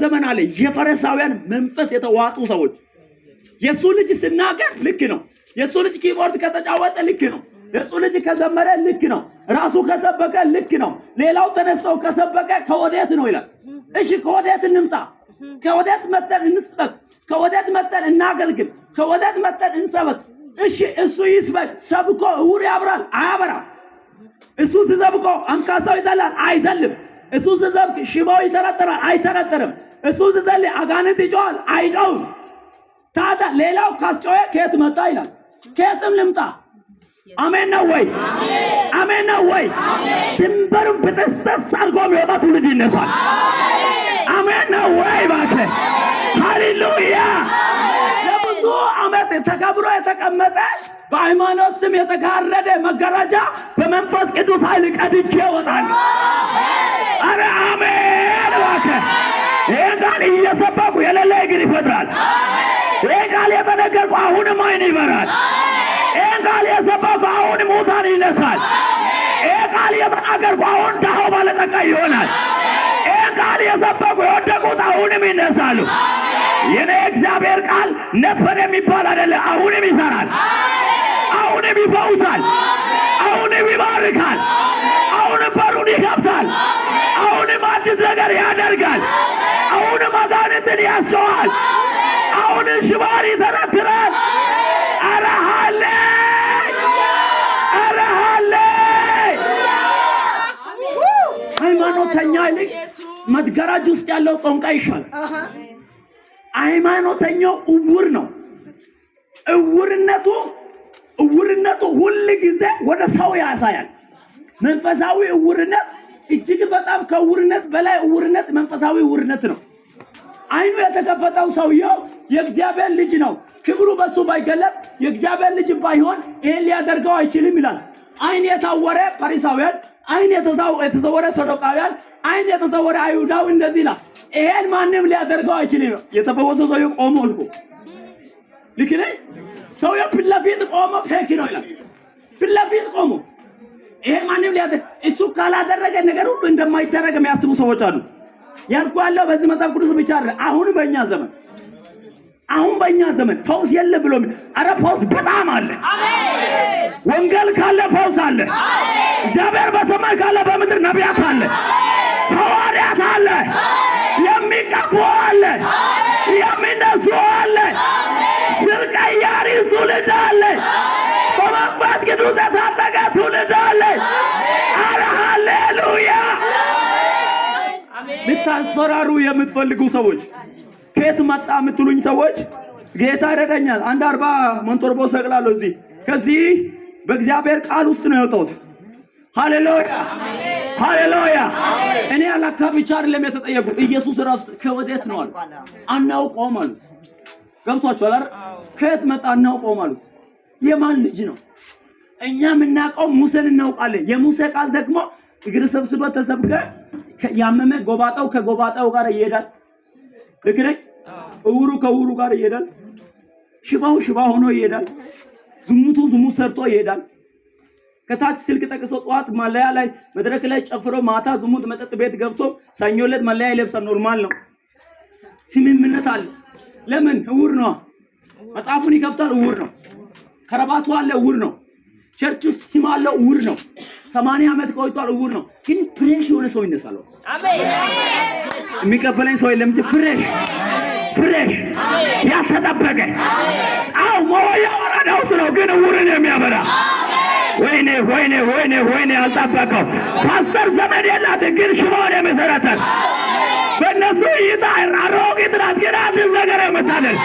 ዘመን አለ የፈሪሳውያን መንፈስ የተዋጡ ሰዎች የሱ ልጅ ሲናገር ልክ ነው የሱ ልጅ ኪቦርድ ከተጫወተ ልክ ነው የሱ ልጅ ከዘመረ ልክ ነው ራሱ ከሰበከ ልክ ነው ሌላው ተነስተው ከሰበከ ከወዴት ነው ይላል እሺ ከወዴት እንምጣ ከወዴት መተን እንስበክ ከወዴት መተን እናገልግል ከወዴት መተን እንሰበክ እሺ እሱ ይስበክ ሰብኮ እውር ያብራል አያበራም እሱ ሲሰብኮ አንካሳው ይዘላል አይዘልም እሱ ሲሰብክ ሽባው ይተረተራል አይተረተርም እሱ ሲዘልይ አጋንንት ይጮሃል አይጮህም ታዲያ ሌላው ካስጮኸ ከየት መጣ ይላል ከየትም ልምጣ አሜን ነው ወይ አሜን ነው ወይ ድንበሩን በተስተስ አድርጎ የሚወጣ ትውልድ ይነሳል አሜን ነው ወይ እባክህ ሃሌሉያ ለብዙ ዓመት ተከብሮ የተቀመጠ በሃይማኖት ስም የተጋረደ መጋረጃ በመንፈስ ቅዱስ ኃይል ቀድጄ እወጣለሁ አረ አሜን እባክህ ይሄ ቃል እየሰበኩ የሌለ እግር ይፈጥራል ይሄ ቃል የተነገርኩ አሁንም አይን ይበራል ይሄ ቃል የሰበኩ አሁን ሙታን ይነሳል ይሄ ቃል የተናገርኩ አሁን ድሃው ባለጠጋ ይሆናል ይሄ ቃል የሰበኩ የወደቁት አሁንም ይነሳሉ የኔ እግዚአብሔር ቃል ነበር የሚባል አይደለም አሁንም ይሰራል አሁንም ይፈውሳል አሁንም ይባርካል አሁንም በሩን ይከፍታል አሁንም አዲስ ነገር ያደርጋል አሁንም አጋንንትን ያስጨዋል አሁንም ሽባን ይተረትራል አረ ሃሌ አረ ሃሌ ሃይማኖተኛ ይልቅ መዝገራጅ ውስጥ ያለው ጦንቃይ ይሻላል ሃይማኖተኛው እውር ነው እውርነቱ ሁሉ ጊዜ ወደ ሰው ያሳያል መንፈሳዊ እውርነት እጅግ በጣም ከእውርነት በላይ እውርነት መንፈሳዊ እውርነት ነው አይኑ የተከፈተው ሰውየው የእግዚአብሔር ልጅ ነው ክብሩ በሱ ባይገለጥ የእግዚአብሔር ልጅ ባይሆን ይሄን ሊያደርገው አይችልም ይላል አይን የታወረ ፈሪሳውያን አይን የተዘወረ ሰዶቃውያን አይን የተዘወረ አይሁዳው እንደዚህ ይላል ይሄን ማንም ሊያደርገው አይችልም የተፈወሰ ሰውየው ቆሞ ልቆ ልክ ነኝ ሰውየው ፊት ቆሞ ፌክ ነው ይላል ፊት ቆሞ ይሄ ማንም ሊያደርግ እሱ ካላደረገ ነገር ሁሉ እንደማይደረግ የሚያስቡ ሰዎች አሉ ያልኳለው በዚህ መጽሐፍ ቅዱስ ብቻ አይደለም አሁን በእኛ ዘመን ፈውስ የለ ብሎ አረ ፈውስ በጣም አለ አሜን ወንጌል ካለ ፈውስ አለ አሜን እግዚአብሔር በሰማይ ካለ በምድር ነቢያት አለ ሐዋርያት አለ የሚቀቡ አለ የሚነሱ አለ ስርቀያሪ ትውልድ አለ በመንፈስ ቅዱስ የታጠቀ ትውልድ አለ አረ ሃሌሉያ ልታስፈራሩ የምትፈልጉ ሰዎች ከየት መጣ የምትሉኝ ሰዎች ጌታ ይረዳኛል 140 መንጦርቦ ሰቅላለሁ እዚህ ከዚህ በእግዚአብሔር ቃል ውስጥ ነው የወጣሁት ሃሌሉያ ሃሌሉያ እኔ አላካ ብቻ አይደለም የተጠየቁት ኢየሱስ ራሱ ከወዴት ነው አሉ አናውቀውም አሉ ገብቷችኋል አይደል ከየት መጣ አናውቀውም አሉ የማን ልጅ ነው እኛ የምናውቀው ሙሴን እናውቃለን የሙሴ ቃል ደግሞ እግር ሰብስበ ተሰብከ ያመመ ጎባጣው ከጎባጣው ጋር ይሄዳል ልክ ነኝ እውሩ ከውሩ ጋር ይሄዳል ሽባ ሆኖ ይሄዳል ዝሙት ሰርቶ ይሄዳል ከታች ስልክ ጠቅሶ ጧት ማለያ ላይ መድረክ ላይ ጨፍሮ ማታ ዝሙት መጠጥ ቤት ገብቶ ሳኞለት ማለያ ይለብሳል ኖርማል ነው ስምምነት አለ ለምን እውር ነው መጽሐፉን ይከፍታል እውር ነው ከረባቱ አለ እውር ነው ቸርች ውስጥ ሲም አለ እውር ነው 80 ዓመት ቆይቷል እውር ነው ግን ፍሬሽ የሆነ ሰው ይነሳል አሜን የሚቀበለኝ ሰው የለም ፍሬሽ ያስተጠበቀ አው ሞያ ወራዳው ነው ግን እውርን የሚያበራ ወይኔ አልጠበቀው ፓስተር ዘመድ ያላት ግን ሽባውን የመሰረታል በእነሱ ይታር አሮጊት ራስገራስ ነገር የምታደርግ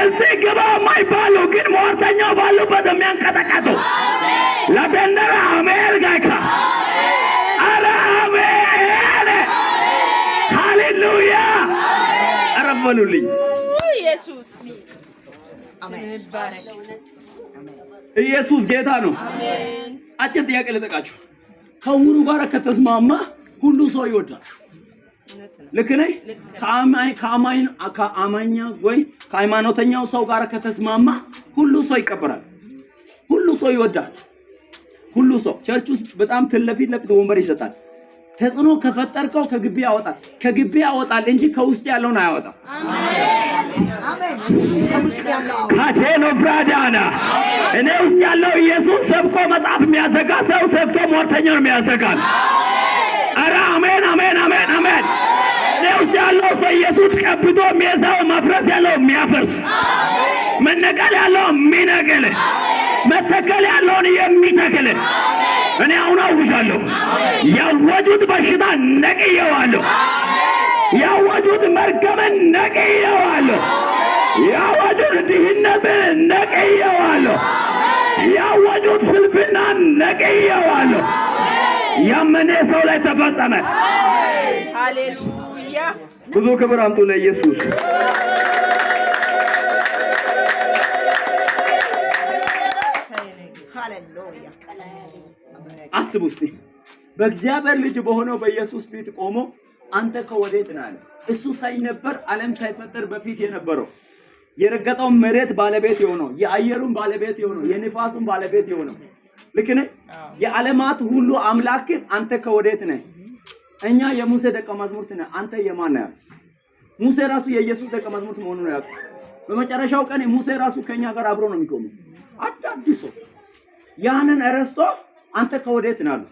እዚህ ግባ የማይባሉ ግን ሟርተኛው ባሉበት የሚያንቀጠቀጡ ለተንደራ አሜሪካ አረ አሜን ሃሌሉያ አረፈሉልኝ ኢየሱስ አሜን ኢየሱስ ጌታ ነው አሜን አጭር ጥያቄ ልጠይቃችሁ ከውሩ ጋር ከተስማማ ሁሉ ሰው ይወዳል ልክ ነኝ ከአማኛ ወይ ከሃይማኖተኛው ሰው ጋር ከተስማማ ሁሉ ሰው ይቀበላል ሁሉ ሰው ይወዳል ሁሉ ሰው ቸርች ውስጥ በጣም ትለፊት ወንበር ይሰጣል ተጽዕኖ ከፈጠርከው ከግቢ ያወጣል። ከግቢ ያወጣል እንጂ ከውስጥ ያለውን አያወጣም። አሜን። ከውስጥ ያለው ካቴኖ ብራዳና እኔ ውስጥ ያለው ኢየሱስ ሰብኮ መጽሐፍ የሚያዘጋ ሰው ሰብኮ ሞተኛውን የሚያዘጋል። ኧረ አሜን አሜን አሜን አሜን። እኔ ውስጥ ያለው ሰው ኢየሱስ ቀብቶ የሚያዛው መፍረስ ያለው የሚያፈርስ መነቀል ያለው የሚነቅል መተከል ያለውን የሚተክል እኔ አሁን አውጃለሁ። ያወጁት በሽታ ነቅየዋለሁ። ያወጁት መርገምን ነቅየዋለሁ። ያወጁት ድህነትን ነቅየዋለሁ። ያወጁት ስልፍናን ነቅየዋለሁ። ያመነ ሰው ላይ ተፈጸመ። ሃሌሉያ። ብዙ ክብር አምጡ ለኢየሱስ። ሃሌሉያ። አስቡ እስቲ በእግዚአብሔር ልጅ በሆነው በኢየሱስ ፊት ቆሞ አንተ ከወዴት ነህ አለ። እሱ ሳይነበር ዓለም ሳይፈጠር በፊት የነበረው የረገጠው መሬት ባለቤት የሆነው የአየሩን ባለቤት የሆነው የንፋሱን ባለቤት የሆነው ልክ ነህ። የዓለማት ሁሉ አምላክ አንተ ከወዴት ነህ? እኛ የሙሴ ደቀ መዛሙርት ነን። አንተ የማን ነህ? ሙሴ ራሱ የኢየሱስ ደቀ መዛሙርት መሆኑን ነው ያውቃል። በመጨረሻው ቀን ሙሴ ራሱ ከኛ ጋር አብሮ ነው የሚቆመው። አዳዲሶ ያንን ረስቶ አንተ ከወዴት ነህ አሉ።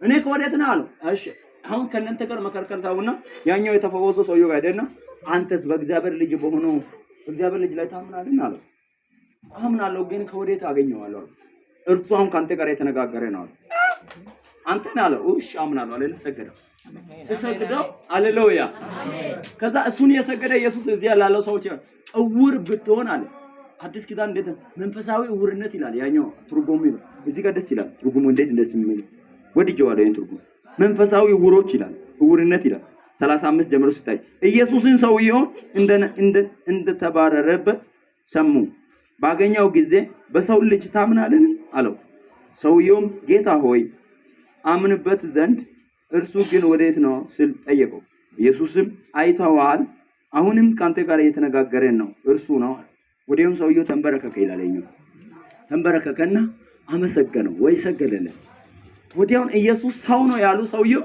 እኔ ከወዴት ነህ አሉ። እሺ አሁን ከእናንተ ጋር መከርከር ታውና ያኛው የተፈወሰው ሰውዬው ጋር አይደለም። አንተስ በእግዚአብሔር ልጅ በሆነው በእግዚአብሔር ልጅ ላይ ታምናለህ አለው። አምናለሁ ግን ከወዴት አገኘዋለሁ አለ። እርሱ አሁን ካንተ ጋር የተነጋገረ ነው አለ። አንተ ነህ አለው። እሺ አምናለሁ አለ። ሰገደው። ሲሰግደው ሃሌሉያ። ከዛ እሱን የሰገደ ኢየሱስ እዚህ ያለው ሰዎች እውር ብትሆን አለ። አዲስ ኪዳን እንዴት መንፈሳዊ እውርነት ይላል። ያኛው ትርጉሙ ይላል። እዚህ ጋር ደስ ይላል። ትርጉሙ እንዴት እንደሚል ወድጄዋለሁ። ይሄን ትርጉም መንፈሳዊ እውሮች ይላል። እውርነት ይላል 35 ጀምሮ ሲታይ ኢየሱስን ሰውየው እንደተባረረበት ሰሙ። ባገኘው ጊዜ በሰው ልጅ ታምናለህ አለው። ሰውየውም ጌታ ሆይ አምንበት ዘንድ እርሱ ግን ወዴት ነው ሲል ጠየቀው። ኢየሱስም አይተዋል፣ አሁንም ካንተ ጋር እየተነጋገረን ነው እርሱ ነው። ወዲያውም ሰውየው ተንበረከከ ይላል። ተንበረከከና አመሰገነው ወይ ሰገደለት። ወዲያውም ኢየሱስ ሰው ነው ያሉ ሰውየው